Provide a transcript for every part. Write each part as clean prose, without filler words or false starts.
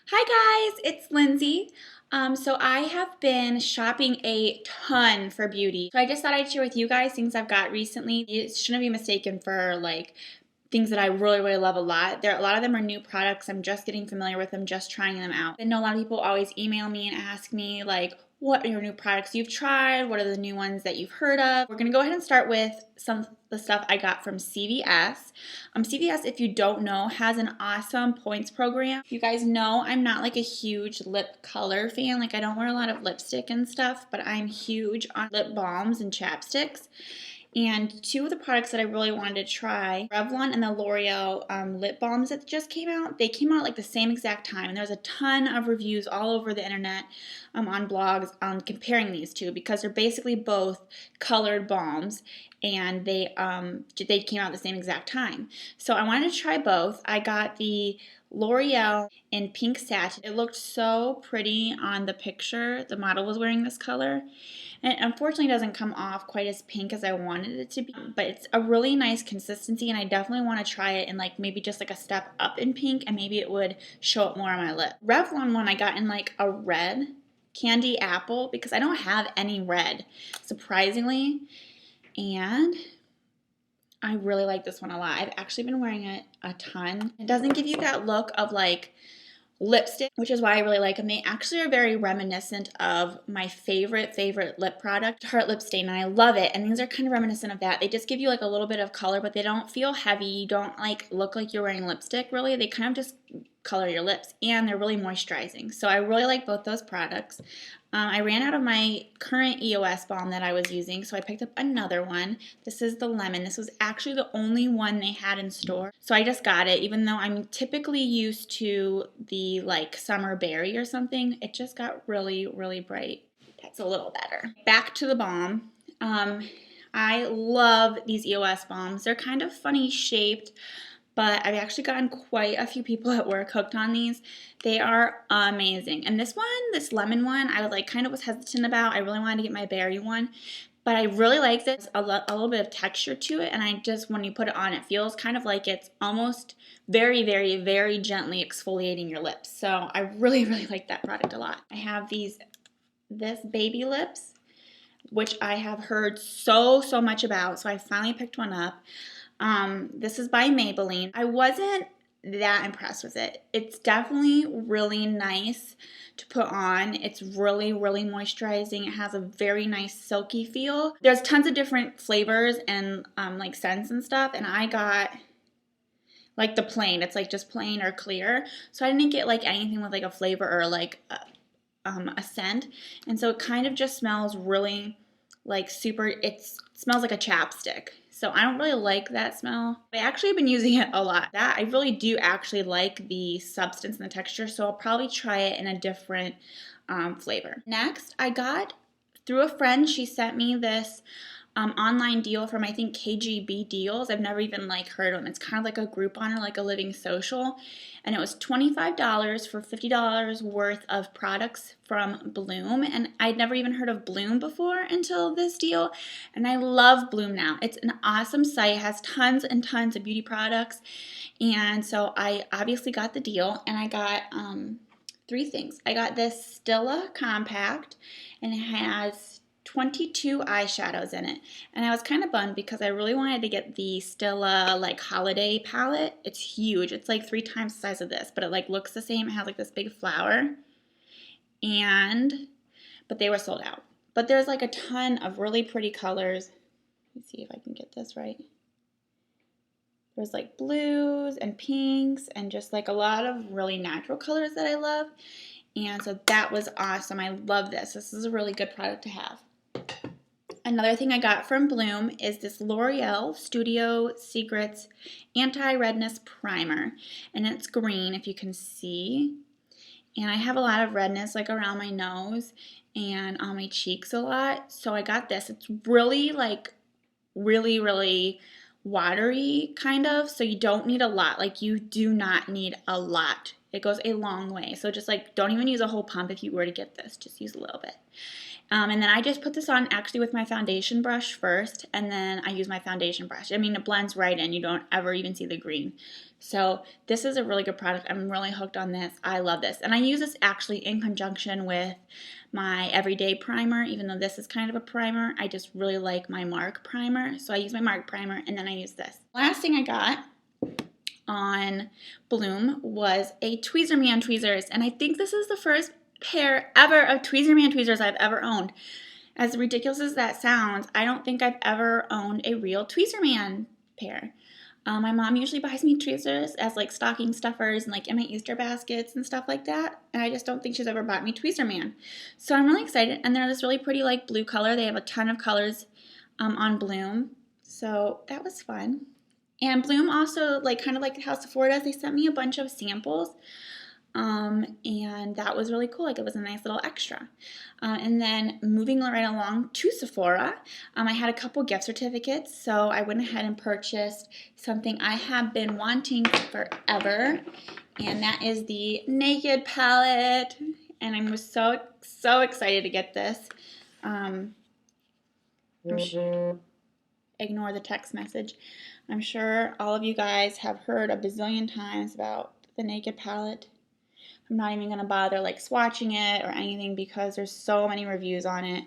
Hi guys, it's Lindsay. So I have been shopping a ton for beauty. So I just thought I'd share with you guys things I've got recently. It shouldn't be mistaken for like things that I really love a lot. A lot of them are new products. I'm just getting familiar with them, just trying them out. I know a lot of people always email me and ask me like, what are your new products you've tried? What are the new ones that you've heard of? We're gonna go ahead and start with some of the stuff I got from CVS. CVS, if you don't know, has an awesome points program. You guys know I'm not like a huge lip color fan. Like I don't wear a lot of lipstick and stuff, but I'm huge on lip balms and chapsticks. And two of the products that I really wanted to try, Revlon and the L'Oreal lip balms that just came out, they came out like the same exact time. And there's a ton of reviews all over the internet on blogs on comparing these two because they're basically both colored balms and they came out at the same exact time. So I wanted to try both. I got the L'Oreal in pink satin. It looked so pretty on the picture. The model was wearing this color. And it unfortunately doesn't come off quite as pink as I wanted it to be, but it's a really nice consistency and I definitely want to try it in like maybe just like a step up in pink and maybe it would show up more on my lip. Revlon one I got in like a red candy apple because I don't have any red, surprisingly, and I really like this one a lot. I've actually been wearing it a ton. It doesn't give you that look of like lipstick, which is why I really like them. They actually are very reminiscent of my favorite lip product, Tarte Lip Stain, and I love it. And these are kind of reminiscent of that. They just give you like a little bit of color, but they don't feel heavy. You don't like look like you're wearing lipstick really. They kind of just color your lips and they're really moisturizing. So I really like both those products. I ran out of my current EOS balm that I was using, so I picked up another one. This is the lemon. This was actually the only one they had in store, so I just got it. Even though I'm typically used to the like summer berry or something, it just got really bright. That's a little better. Back to the balm. I love these EOS balms. They're kind of funny shaped, but I've actually gotten quite a few people at work hooked on these. They are amazing. And this one, this lemon one, I was hesitant about. I really wanted to get my berry one, but I really like this. A little bit of texture to it, and I just, when you put it on, it feels kind of like it's almost very gently exfoliating your lips. So I really like that product a lot. I have this baby lips, which I have heard so much about, so I finally picked one up. This is by Maybelline. I wasn't that impressed with it. It's definitely really nice to put on. It's really moisturizing. It has a very nice silky feel. There's tons of different flavors and like scents and stuff, and I got like the plain. It's like just plain or clear. So I didn't get like anything with like a flavor or like a scent. And so it kind of just smells really like it smells like a chapstick. So I don't really like that smell. I actually have been using it a lot. I really do actually like the substance and the texture, so I'll probably try it in a different flavor. Next, I got through a friend. She sent me this online deal from I think KGB Deals. I've never even like heard of them. It's kind of like a Groupon or like a Living Social, and it was $25 for $50 worth of products from Bloom, and I'd never even heard of Bloom before until this deal, and I love Bloom now. It's an awesome site. It has tons and tons of beauty products, and so I obviously got the deal, and I got three things. I got this Stila Compact, and it has 22 eyeshadows in it, and I was kind of bummed because I really wanted to get the Stila like holiday palette. It's huge. It's like 3 times the size of this, but it like looks the same. It has like this big flower, but they were sold out. But there's like a ton of really pretty colors. Let me see if I can get this right. There's like blues and pinks and just like a lot of really natural colors that I love. And so that was awesome. I love this. This is a really good product to have. Another thing I got from Bloom is this L'Oreal Studio Secrets Anti-Redness Primer. And it's green, if you can see. And I have a lot of redness like around my nose and on my cheeks a lot. So I got this. It's really like really watery kind of. So you don't need a lot. Like you do not need a lot. It goes a long way. So just like don't even use a whole pump if you were to get this. Just use a little bit. And then I just put this on actually with my foundation brush first, and then I use my foundation brush. I mean, it blends right in. You don't ever even see the green. So this is a really good product. I'm really hooked on this. I love this. And I use this actually in conjunction with my everyday primer. Even though this is kind of a primer, I just really like my Mark primer. So I use my Mark primer and then I use this. Last thing I got on Bloom was a Tweezerman tweezers. And I think this is the first pair ever of Tweezerman tweezers I've ever owned. As ridiculous as that sounds, I don't think I've ever owned a real Tweezerman pair. My mom usually buys me tweezers as like stocking stuffers and like in my Easter baskets and stuff like that. And I just don't think she's ever bought me Tweezerman. So I'm really excited. And they're this really pretty like blue color. They have a ton of colors on Bloom. So that was fun. And Bloom also, like kind of like how Sephora does, they sent me a bunch of samples. And that was really cool. Like it was a nice little extra. And then moving right along to Sephora, I had a couple gift certificates, so I went ahead and purchased something I have been wanting forever, and that is the Naked palette. And I'm so excited to get this. Ignore the text message. I'm sure all of you guys have heard a bazillion times about the Naked palette. I'm not even going to bother like swatching it or anything because there's so many reviews on it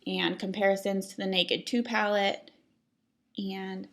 and comparisons to the Naked 2 palette. And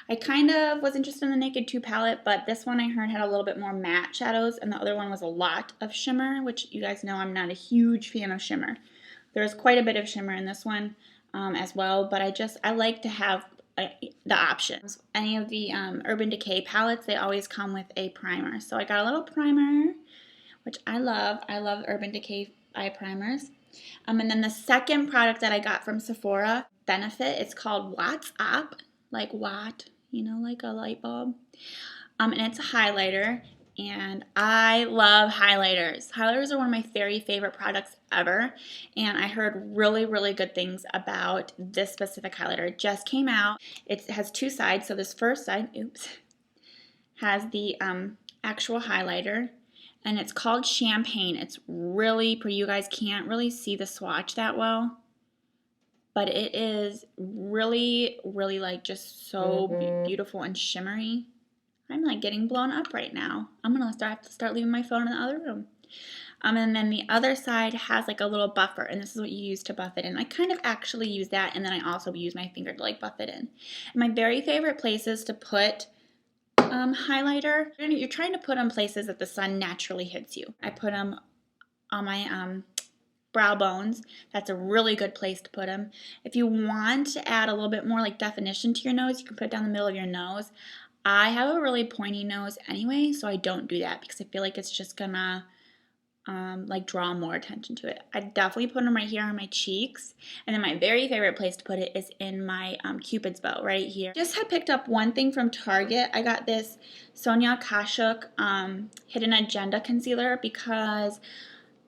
I kind of was interested in the Naked 2 palette, but this one I heard had a little bit more matte shadows and the other one was a lot of shimmer, which you guys know I'm not a huge fan of shimmer. There's quite a bit of shimmer in this one as well, but I like to have the options. Any of the Urban Decay palettes, they always come with a primer. So I got a little primer, which I love. I love Urban Decay eye primers. And then the second product that I got from Sephora, Benefit, it's called What's Up, like watt, you know, like a light bulb. And it's a highlighter, and I love highlighters. Highlighters are one of my very favorite products ever, and I heard really, really good things about this specific highlighter. It just came out. It has two sides, so this first side, has the actual highlighter, and it's called Champagne. It's really pretty. You guys can't really see the swatch that well, but it is really, really like just so beautiful and shimmery. I'm like getting blown up right now. I'm gonna have to start leaving my phone in the other room. And then the other side has like a little buffer, and this is what you use to buff it in. I kind of actually use that, and then I also use my finger to like buff it in. And my very favorite places to put highlighter, you're trying to put them places that the sun naturally hits you. I put them on my brow bones. That's a really good place to put them. If you want to add a little bit more like definition to your nose, you can put it down the middle of your nose. I have a really pointy nose anyway, so I don't do that because I feel like it's just gonna like draw more attention to it. I definitely put them right here on my cheeks, and then my very favorite place to put it is in my Cupid's bow right here. Just had picked up one thing from Target. I got this Sonia Kashuk Hidden Agenda concealer because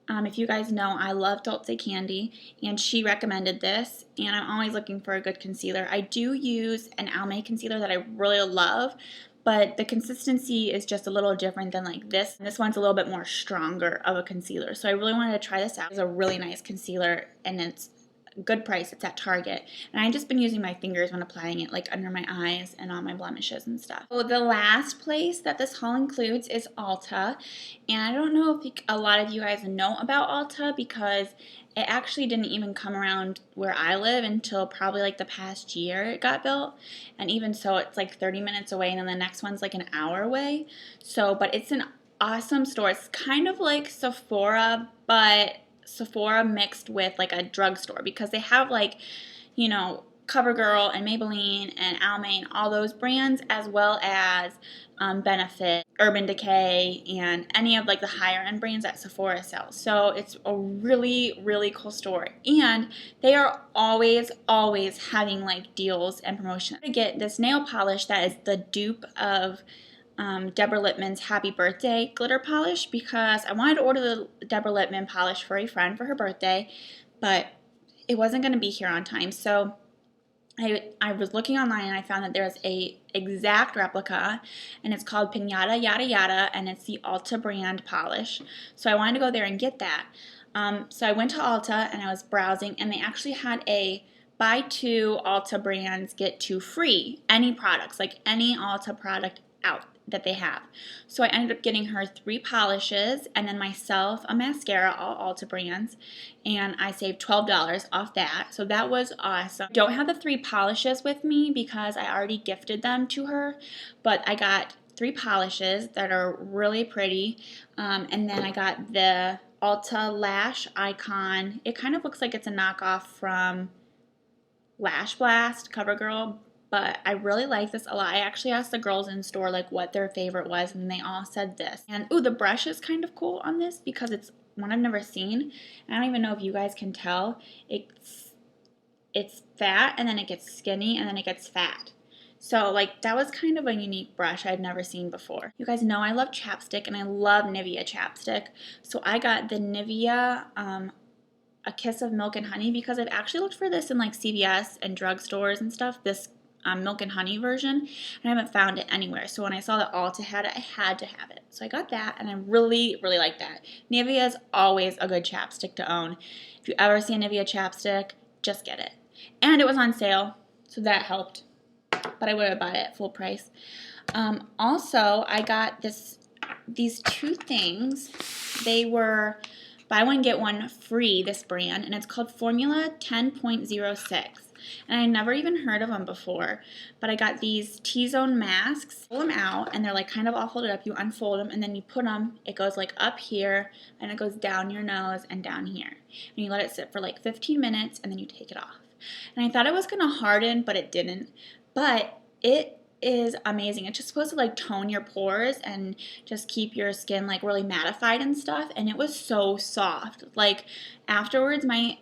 if you guys know, I love Dulce Candy, and she recommended this, and I'm always looking for a good concealer. I do use an Almay concealer that I really love, but the consistency is just a little different than like this. This one's a little bit more stronger of a concealer, so I really wanted to try this out. It's a really nice concealer, and it's a good price. It's at Target, and I've just been using my fingers when applying it, like under my eyes and on my blemishes and stuff. So the last place that this haul includes is ULTA, and I don't know if a lot of you guys know about ULTA because it actually didn't even come around where I live until probably like the past year it got built, and even so it's like 30 minutes away, and then the next one's like an hour away. So, but it's an awesome store. It's kind of like Sephora, but Sephora mixed with like a drugstore because they have like, you know, CoverGirl and Maybelline and Almay and all those brands, as well as Benefit, Urban Decay, and any of like the higher end brands that Sephora sells. So it's a really, really cool store, and they are always having like deals and promotions. I get this nail polish that is the dupe of Deborah Lippman's Happy Birthday glitter polish because I wanted to order the Deborah Lippman polish for a friend for her birthday, but it wasn't going to be here on time. So I was looking online and I found that there's a exact replica, and it's called Pinata Yada Yada, and it's the Ulta brand polish. So I wanted to go there and get that. So I went to Ulta and I was browsing, and they actually had a buy two Ulta brands get two free any products, like any Ulta product out that they have. So I ended up getting her 3 polishes and then myself a mascara, all Ulta brands, and I saved $12 off that. So that was awesome. I don't have the 3 polishes with me because I already gifted them to her, but I got 3 polishes that are really pretty, and then I got the Ulta Lash Icon. It kind of looks like it's a knockoff from Lash Blast CoverGirl, but I really like this a lot. I actually asked the girls in store like what their favorite was, and they all said this. And ooh, the brush is kind of cool on this because it's one I've never seen. I don't even know if you guys can tell. It's fat, and then it gets skinny, and then it gets fat. So like that was kind of a unique brush I'd never seen before. You guys know I love chapstick, and I love Nivea chapstick. So I got the Nivea A Kiss of Milk and Honey because I've actually looked for this in like CVS and drugstores and stuff, this milk and honey version, and I haven't found it anywhere. So when I saw that Ulta had it, I had to have it. So I got that, and I really, really like that. Nivea is always a good chapstick to own. If you ever see a Nivea chapstick, just get it. And it was on sale, so that helped. But I would have bought it at full price. Also, I got these 2 things. They were buy one, get one free, this brand, and it's called Formula 10.06. And I never even heard of them before, but I got these T-zone masks. Pull them out, and they're like kind of all folded up. You unfold them, and then you put them, it goes like up here, and it goes down your nose and down here. And you let it sit for like 15 minutes, and then you take it off. And I thought it was going to harden, but it didn't. But it is amazing. It's just supposed to like tone your pores and just keep your skin like really mattified and stuff, and it was so soft. Like afterwards my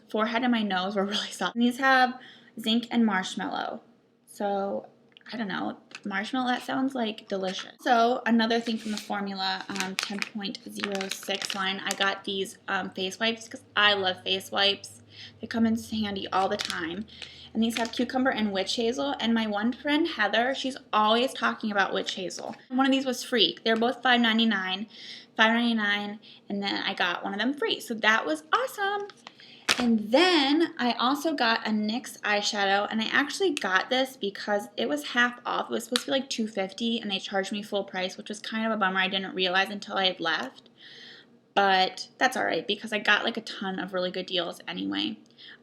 forehead and my nose were really soft. And these have zinc and marshmallow. So I don't know, marshmallow, that sounds like delicious. So another thing from the Formula 10.06 line, I got these face wipes because I love face wipes. They come in handy all the time. And these have cucumber and witch hazel. And my one friend, Heather, she's always talking about witch hazel. One of these was free. They're both $5.99, and then I got one of them free. So that was awesome. And then I also got a NYX eyeshadow, and I actually got this because it was half off. It was supposed to be like $2.50, and they charged me full price, which was kind of a bummer. I didn't realize until I had left. But that's alright because I got like a ton of really good deals anyway.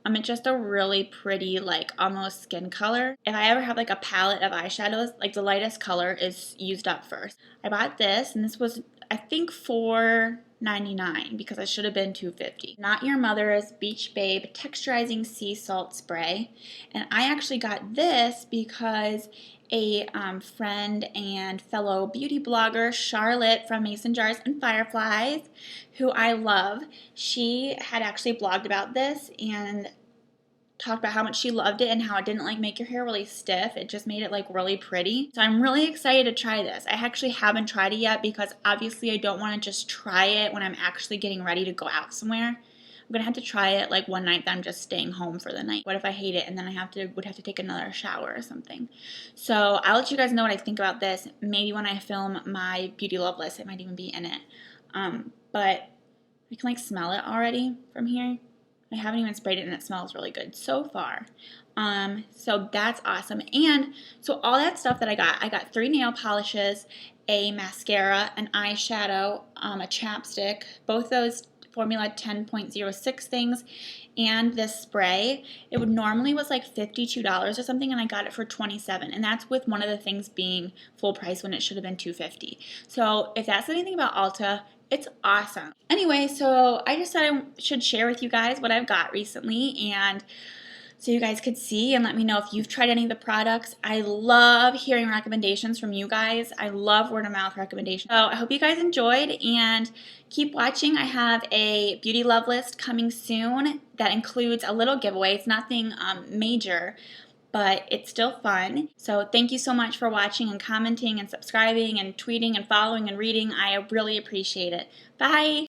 It's just a really pretty, like almost skin color. If I ever have like a palette of eyeshadows, like the lightest color is used up first. I bought this, and this was I think $4.99 because it should have been $2.50. Not Your Mother's Beach Babe Texturizing Sea Salt Spray. And I actually got this because a friend and fellow beauty blogger, Charlotte from Mason Jars and Fireflies, who I love, she had actually blogged about this and talked about how much she loved it and how it didn't like make your hair really stiff. It just made it like really pretty. So I'm really excited to try this. I actually haven't tried it yet because obviously I don't want to just try it when I'm actually getting ready to go out somewhere. I'm gonna have to try it like one night that I'm just staying home for the night. What if I hate it and then I would have to take another shower or something? So I'll let you guys know what I think about this. Maybe when I film my beauty love list, it might even be in it. But I can like smell it already from here. I haven't even sprayed it, and it smells really good so far. So that's awesome. And so all that stuff that I got 3 nail polishes, a mascara, an eyeshadow, a chapstick, both those Formula 10.06 things, and this spray. It would normally was like $52 or something, and I got it for $27, and that's with one of the things being full price when it should have been $2.50. So if that's anything about Ulta, it's awesome. Anyway, so I just thought I should share with you guys what I've got recently, and so you guys could see and let me know if you've tried any of the products. I love hearing recommendations from you guys. I love word of mouth recommendations. So I hope you guys enjoyed, and keep watching. I have a beauty love list coming soon that includes a little giveaway. It's nothing major, but it's still fun. So thank you so much for watching and commenting and subscribing and tweeting and following and reading. I really appreciate it. Bye!